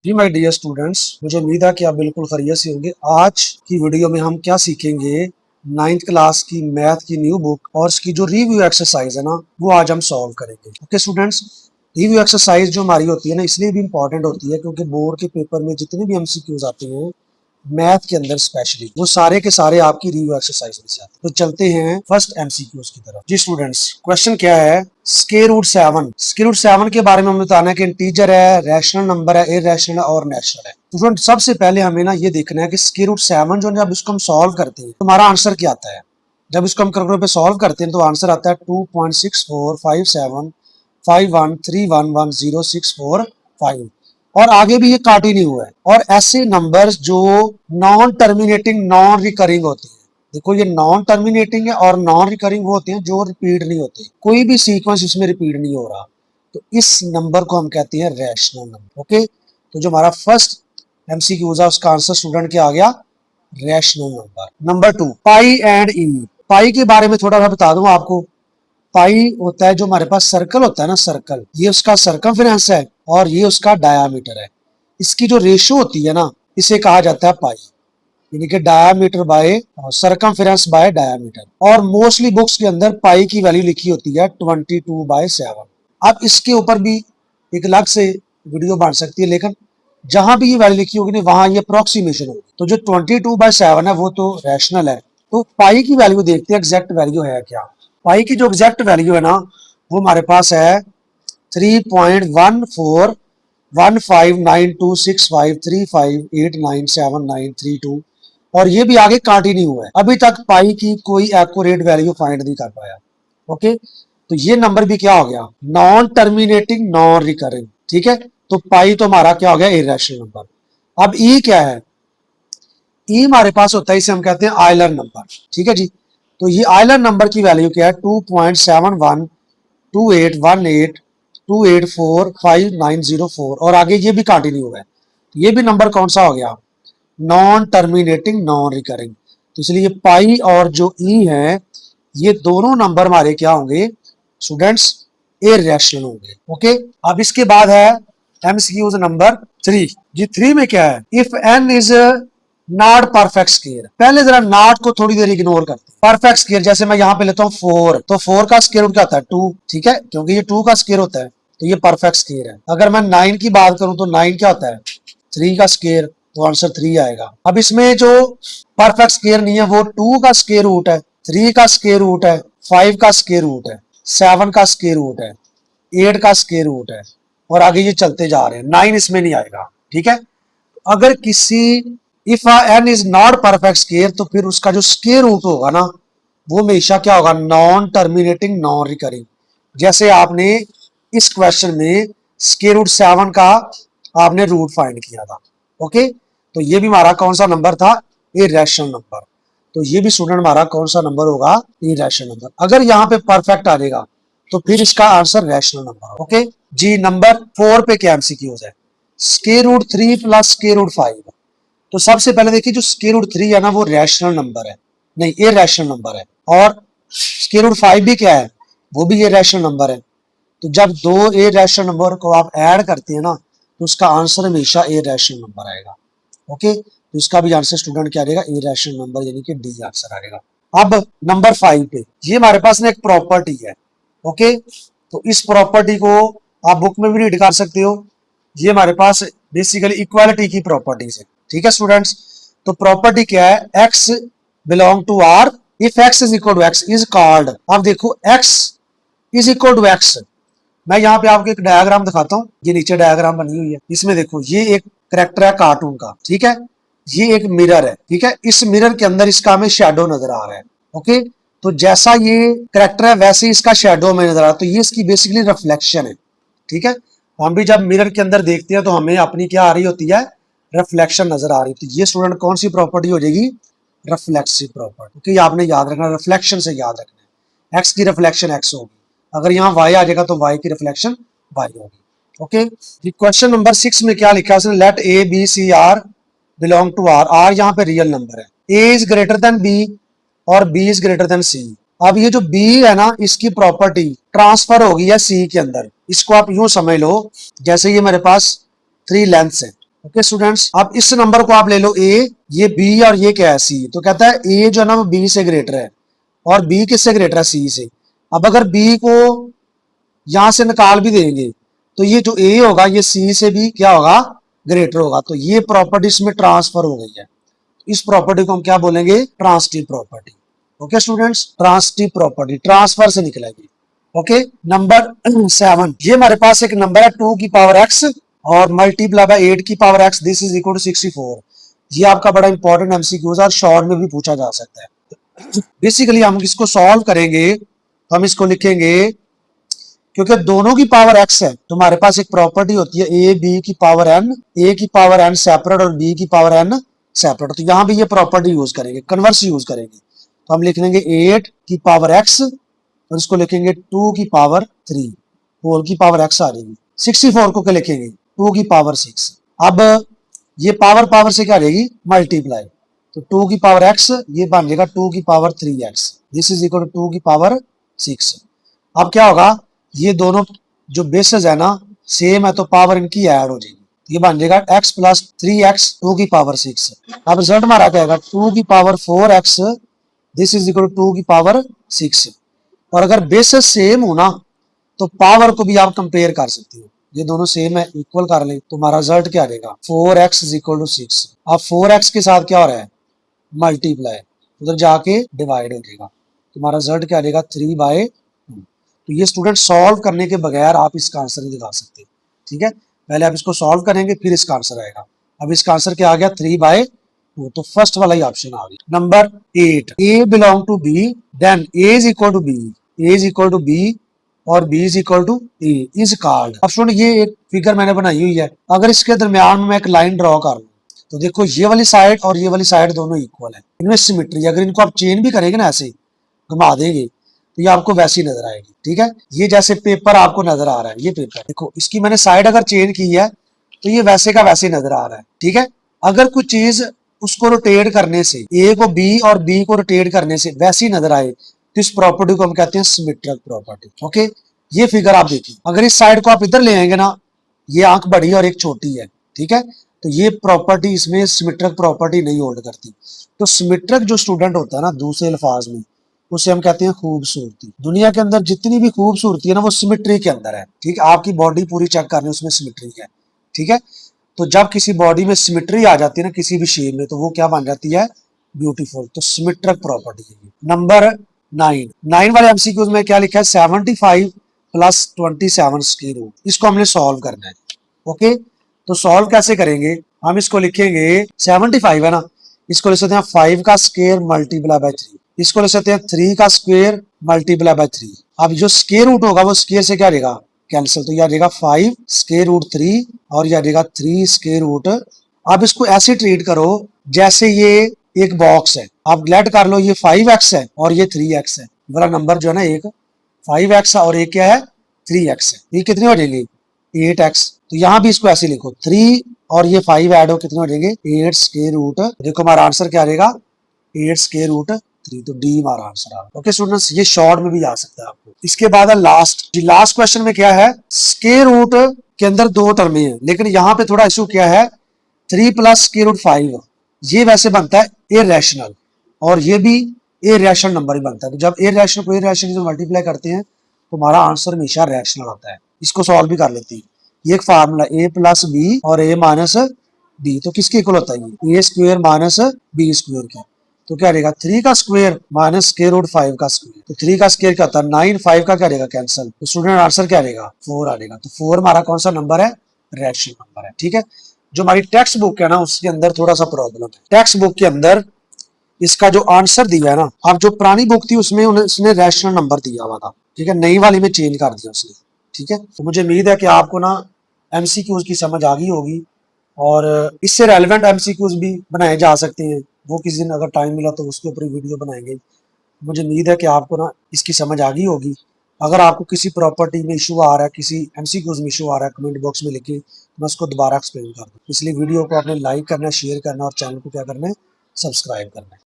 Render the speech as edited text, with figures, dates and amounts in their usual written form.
Ji my dear students, मुझे उम्मीद है कि आप बिल्कुल खैरियत से होंगे। आज की वीडियो में हम क्या सीखेंगे, 9th क्लास की मैथ की न्यू बुक और इसकी जो रिव्यू एक्सरसाइज है ना, वो आज हम सॉल्व करेंगे। ओके स्टूडेंट्स, रिव्यू एक्सरसाइज जो हमारी होती है ना, इसलिए भी इंपॉर्टेंट होती है क्योंकि बोर्ड के पेपर में जितने भी एमसीक्यूज आते हैं मैथ के अंदर स्पेशली, वो सारे के सारे आपकी रिव्यू एक्सरसाइज में से आते हैं। तो चलते हैं फर्स्ट एमसीक्यूज की तरफ। जी स्टूडेंट्स, क्वेश्चन क्या है, स्क्वायर रूट 7। स्क्वायर रूट 7 के बारे में हमें बताना है कि इंटीजर है, रैशनल नंबर है, इरैशनल है और नेचुरल है। तो स्टूडेंट सबसे पहले हमें ना ये देखना है कि स्क्वायर रूट 7 जो, जब इसको हम सॉल्व करते हैं तो हमारा आंसर क्या आता है। जब इसको हम कैलकुलेटर पे सॉल्व करते हैं तो आंसर आता है 2.645751311064 और आगे भी ये काट ही नहीं हुआ है। और ऐसे नंबर्स जो नॉन टर्मिनेटिंग नॉन रिकरिंग होते हैं, देखो ये नॉन टर्मिनेटिंग है और नॉन रिकरिंग वो होते हैं जो रिपीट नहीं होते, कोई भी सीक्वेंस इसमें रिपीट नहीं हो रहा, तो इस नंबर को हम कहते हैं रैशनल नंबर। ओके, तो जो हमारा फर्स्ट एमसीक्यू है उसका आंसर स्टूडेंट क्या आ गया, rational number. Number 2, pi and E. पाई के बारे में थोड़ा सा बता दूं आपको। पाई होता है जो हमारे पास सर्कल होता है ना, सर्कल, ये उसका सर्कमफेरेंस है और ये उसका डायामीटर है। इसकी जो रेशो होती है ना, इसे कहा जाता है पाई, यानी कि diameter by circumference by diameter. और मोस्टली बुक्स के अंदर पाई की वैल्यू लिखी होती है 22/7। अब इसके ऊपर भी एक अलग से वीडियो बन सकती है, लेकिन जहां भी ये वैल्यू लिखी होगी ना, वहां ये अप्रोक्सीमेशन होगी। तो जो 22/7 है वो तो रैशनल है। तो पाई की वैल्यू देखते हैं, एग्जैक्ट वैल्यू है क्या। पाई की जो एग्जैक्ट वैल्यू है ना, वो हमारे पास है 3.1415926535897932 और ये भी आगे काट ही नहीं हुआ है। अभी तक पाई की कोई एक्यूरेट वैल्यू फाइंड नहीं कर पाया। ओके, तो ये नंबर भी क्या हो गया, नॉन टर्मिनेटिंग नॉन रिकरिंग। ठीक है, तो पाई तो हमारा क्या हो गया, इरेशनल नंबर। अब ई क्या है, ई हमारे पास होता है, इसे हम कहते हैं आयलर नंबर। ठीक है जी, तो ये आयलर नंबर की वैल्यू क्या है, 2.712818284590 और आगे ये भी कंटिन्यू है। ये भी नंबर कौन सा हो गया, नॉन टर्मिनेटिंग नॉन रिकरिंग। तो इसलिए पाई और जो ई है, ये दोनों नंबर हमारे क्या होंगे स्टूडेंट्स, इरैशनल होंगे। ओके, अब इसके बाद है एमसीक्यूज नंबर 3। जी 3 में क्या है, if N is not perfect square. पहले जरा नॉट को थोड़ी देर इग्नोर करते हैं। परफेक्ट स्क्वायर जैसे मैं यहाँ पे लेता हूँ 4, तो 4 का स्क्वायर रूट क्या होता है 2। ठीक है, क्योंकि ये 2 का स्क्वायर होता है तो ये परफेक्ट स्क्वायर है। अगर मैं 9 की बात करूं तो 9 क्या होता है 3 का स्क्वायर, तो आंसर 3 आएगा। अब इसमें जो परफेक्ट स्क्वायर नहीं है वो 2 का स्क्वायर रूट है, 3 का स्क्वायर रूट है, 5 का स्क्वायर रूट है, 7 का स्क्वायर रूट है, 8 का स्क्वायर रूट है और आगे ये चलते जा रहे हैं। 9 इसमें नहीं आएगा। ठीक है, अगर किसी if N is not perfect square तो फिर उसका जो स्क्वायर रूट होगा ना, वो हमेशा क्या होगा, नॉन टर्मिनेटिंग नॉन रिकरिंग। जैसे आपने इस क्वेश्चन में स्क्वायर रूट 7 का आपने रूट फाइंड किया था। ओके, तो ये भी हमारा कौन सा नंबर था, इरैशनल नंबर। तो ये भी स्टूडेंट हमारा कौन सा नंबर होगा, इरैशनल नंबर। अगर यहाँ पे परफेक्ट आ जाएगा तो फिर इसका आंसर रैशनल नंबर। ओके जी, नंबर 4 पे क्या एमसीक्यूज है, square root 3 plus square root 5। तो सबसे पहले देखिए, जो स्क्वायर रूट 3 है ना वो रैशनल नंबर है, नहीं इरैशनल नंबर है। और स्क्वायर रूट 5 भी क्या है, वो भी इरैशनल नंबर है। तो जब दो इरैशनल नंबर को आप ऐड करते हैं ना, तो उसका आंसर हमेशा इरैशनल नंबर आएगा। ओके, तो इसका भी आंसर स्टूडेंट क्या आएगा, इरैशनल नंबर, यानी कि डी आंसर आएगा। अब नंबर 5 पे ये हमारे पास ना एक प्रॉपर्टी है। ओके, तो इस प्रॉपर्टी को आप बुक में भी रीड कर सकते हो। ये हमारे पास बेसिकली इक्वालिटी की प्रॉपर्टीज है। ठीक है स्टूडेंट्स, तो प्रॉपर्टी क्या है, x belong to r if x is equal to x is called. अब देखो x is equal to x, मैं यहाँ पे आपको एक डायग्राम दिखाता हूँ। ये नीचे डायग्राम बनी हुई है, इसमें देखो ये एक करेक्टर है कार्टून का। ठीक है, ये एक मिरर है। ठीक है, इस मिरर के अंदर इसका हमें शेडो नजर आ रहा है। ओके, तो जैसा ये करेक्टर है वैसे इसका शेडो में नजर आ रहा है, तो ये इसकी बेसिकली रिफ्लेक्शन है। ठीक है, हम भी जब मिरर के अंदर देखते हैं तो हमें अपनी क्या आ रही होती है, रिफ्लेक्शन नजर आ रही है। तो ये स्टूडेंट कौन सी प्रॉपर्टी हो जाएगी, रिफ्लेक्सिव प्रॉपर्टी। क्योंकि आपने याद रखना, रिफ्लेक्शन से याद रखना है, एक्स की रिफ्लेक्शन एक्स होगी, अगर यहाँ y आ जाएगा तो y की रिफ्लेक्शन y होगी। ओके, क्वेश्चन नंबर 6 में क्या लिखा है, let a b c r belong to r। r यहाँ पे रियल नंबर है, a is greater than b और b is greater than c। अब ये जो b है ना, इसकी प्रॉपर्टी ट्रांसफर होगी है c के अंदर। इसको आप यूं समझ लो, जैसे ये मेरे पास 3 लेंथ्स है। ओके स्टूडेंट्स, अब इस नंबर को आप ले लो ए, ये बी और ये क्या है सी। तो कहता है ए जो है ना वो बी से ग्रेटर है और बी किससे ग्रेटर है, सी से। अब अगर बी को यहां से निकाल भी देंगे तो ये जो ए होगा ये सी से भी क्या होगा, ग्रेटर होगा। तो ये प्रॉपर्टी इसमें ट्रांसफर हो गई है। इस प्रॉपर्टी को हम क्या बोलेंगे, transitive property. Okay students, transitive property transfer से निकलेगी। ओके, नंबर 7, ये हमारे पास एक नंबर है 2 की पावर x और मल्टीप्लाई बाय 8 की power x, this is equal to 64। ये आपका बड़ा इंपॉर्टेंट एमसीक्यूज है और शॉर्ट में भी पूछा जा सकता है। बेसिकली हम इसको सॉल्व करेंगे तो हम इसको लिखेंगे, क्योंकि दोनों की पावर x है तो हमारे पास एक प्रॉपर्टी होती है ए बी की पावर n, ए की पावर n सेपरेट और बी की पावर n सेपरेट। तो यहां भी ये प्रॉपर्टी यूज करेंगे, कन्वर्स यूज करेंगे। तो हम लिख लेंगे 8 की पावर x और इसको लिखेंगे 2 की पावर 3, होल की पावर x आ जाएगी। 64 को क्या लिखेंगे, 2 की पावर 6। अब ये पावर पावर से क्या रहेगी, मल्टीप्लाई। तो 2 की पावर x ये बन जाएगा 2 की power 3x, this is equal to 2 की पावर 6। अब क्या होगा, ये दोनों जो बेसेस है ना सेम है तो पावर इनकी ऐड हो जाएगी। ये बन जाएगा x प्लस 3x 2 की पावर 6। अब रिजल्ट हमारा क्या आएगा, 2 की power 4x, this is equal to 2 की पावर 6। और अगर बेसेस सेम हो ना तो पावर को भी आप कंपेयर कर सकते हो, ये दोनों सेम है इक्वल कर ले तो हमारा रिजल्ट क्या आएगा, 4x इज इक्वल टू 6। अब 4x के साथ क्या हो रहा है, मल्टीप्लाई, उधर जाके डिवाइड हो जाएगा, तुम्हारा रिजल्ट क्या आएगा 3/2। तो ये स्टूडेंट सॉल्व करने के बगैर आप इसका आंसर नहीं दिखा सकते। ठीक है, पहले आप इसको सॉल्व करेंगे फिर इसका आंसर आएगा। अब इसका आंसर क्या आ गया, 3/2। तो फर्स्ट वाला ही ऑप्शन आ गया। Number 8, A belong to B then A is equal to B, A is equal to B और B is equal to A is called. अब स्टूडेंट ये एक फिगर मैंने बनाई हुई है, अगर इसके दरमियान में मैं एक लाइन ड्रॉ कर लूं तो देखो ये वाली साइड और ये वाली साइड दोनों इक्वल है, इनमें सिमेट्री। अगर इनको आप चेंज भी करेंगे ना, ऐसे घुमा देंगे तो ये आपको वैसी नजर आएगी। ठीक है, ये जैसे पेपर आपको नजर आ रहा है, ये पेपर देखो इसकी मैंने साइड अगर चेंज की है तो ये वैसे का वैसे नजर आ रहा है। ठीक है, अगर कुछ चीज उसको रोटेट करने से, ए को बी और बी को रोटेट करने से वैसी नजर आए तो इस प्रॉपर्टी को हम कहते हैं सिमेट्रिक प्रॉपर्टी। ओके, ये फिगर आप देखिए, अगर इस साइड को आप इधर ले आएंगे ना, ये आंख बड़ी और एक छोटी है। ठीक है, तो ये प्रॉपर्टी इसमें सिमेट्रिक प्रॉपर्टी नहीं होल्ड करती। तो सिमेट्रिक जो स्टूडेंट होता है ना, दूसरे अल्फाज में उसे हम कहते हैं खूबसूरती। दुनिया के अंदर जितनी भी खूबसूरती है ना वो सिमेट्री के अंदर है। ठीक है, आपकी बॉडी पूरी चेक करनी, उसमें सिमेट्री है। ठीक है, तो जब किसी बॉडी में सिमेट्री आ जाती है ना किसी भी शेप में, तो वो क्या बन जाती है, ब्यूटीफुल। तो सिमेट्रिक प्रॉपर्टी है। नंबर 9 वाले एमसीक्यूज में क्या लिखा है, 75 प्लस 27 स्क्वायर रूट, इसको हमने सॉल्व करना है। ओके, तो सॉल्व कैसे करेंगे, हम इसको लिखेंगे 75 है ना, इसको लिख सकते हैं 5 का स्क्वायर मल्टीप्लाई बाय 3, इसको लिख सकते हैं 3 का स्क्वायर मल्टीप्लाई बाय 3। अब जो स्क्वायर रूट होगा वो स्क्वायर से क्या रहेगा, कैंसिल, तो यह रहेगा 5 स्क्वायर रूट 3 और यह रहेगा 3 स्क्वायर रूट। अब इसको ऐसे ट्रीट करो जैसे ये एक बॉक्स है, आप लेट कर लो ये 5x है और ये 3x है, वाला नंबर जो है ना एक 5x है और एक क्या है 3x है, ये कितने हो जाएंगे 8x। तो यहाँ भी इसको ऐसे लिखो 3 और ये 5 ऐड हो कितने हो जाएंगे 8 स्क्वायर रूट। देखो हमारा आंसर क्या रहेगा 8 स्क्वायर रूट 3, तो डी हमारा आंसर आ। ओके स्टूडेंट्स, ये शॉर्ट में भी आ सकता है आपको। इसके बाद है लास्ट क्वेश्चन में क्या है, स्क्वायर रूट के अंदर 2 टर्में हैं, लेकिन यहाँ पे थोड़ा इशू क्या है, 3 प्लस स्क्वायर रूट 5 ये वैसे बनता है इरेशनल और ये भी इरेशनल नंबर ही बनता है। तो जब इरेशनल को इरेशनल से मल्टीप्लाई करते हैं तो हमारा आंसर हमेशा रैशनल आता है। इसको सॉल्व भी कर लेते हैं, ये एक फार्मूला ए प्लस बी और ए माइनस बी, तो किसके इक्वल होता है, ए स्क्वायर माइनस बी स्क्वायर की। तो क्या रहेगा 3 का स्क्वायर माइनस स्क्वायर रूट 5 का स्क्वायर, तो 3 का स्क्वायर क्या होता है 9, 5 का क्या रहेगा कैंसिल, तो स्टूडेंट आंसर क्या रहेगा 4 आ जाएगा। तो 4 हमारा कौन सा नंबर है, रैशनल नंबर है। ठीक है, जो हमारी टेक्स्ट बुक है ना उसके अंदर थोड़ा सा प्रॉब्लम है। टेक्स्ट बुक के अंदर इसका जो आंसर दिया है ना, अब जो पुरानी बुक थी उसमें उसने रैशनल नंबर दिया हुआ था। ठीक है, नई वाली में चेंज कर दिया उसने। ठीक है, तो मुझे उम्मीद है कि आपको ना एमसीक्यूज की समझ आ गई होगी और इससे रेलेवेंट एमसीक्यूज भी बनाए जा सकते हैं। वो किसी दिन अगर टाइम मिला तो उसके ऊपर वीडियो बनाएंगे। मुझे उम्मीद है कि आपको ना इसकी समझ आ गई होगी। अगर आपको किसी प्रॉपर्टी में इशू आ रहा है, किसी एमसीक्यूज में इशू आ रहा है, कमेंट बॉक्स में लिखिए, मैं उसको दोबारा एक्सप्लेन कर दूँ। इसलिए वीडियो को आपने लाइक करना है, शेयर करना और चैनल को क्या करना है, सब्सक्राइब करना है।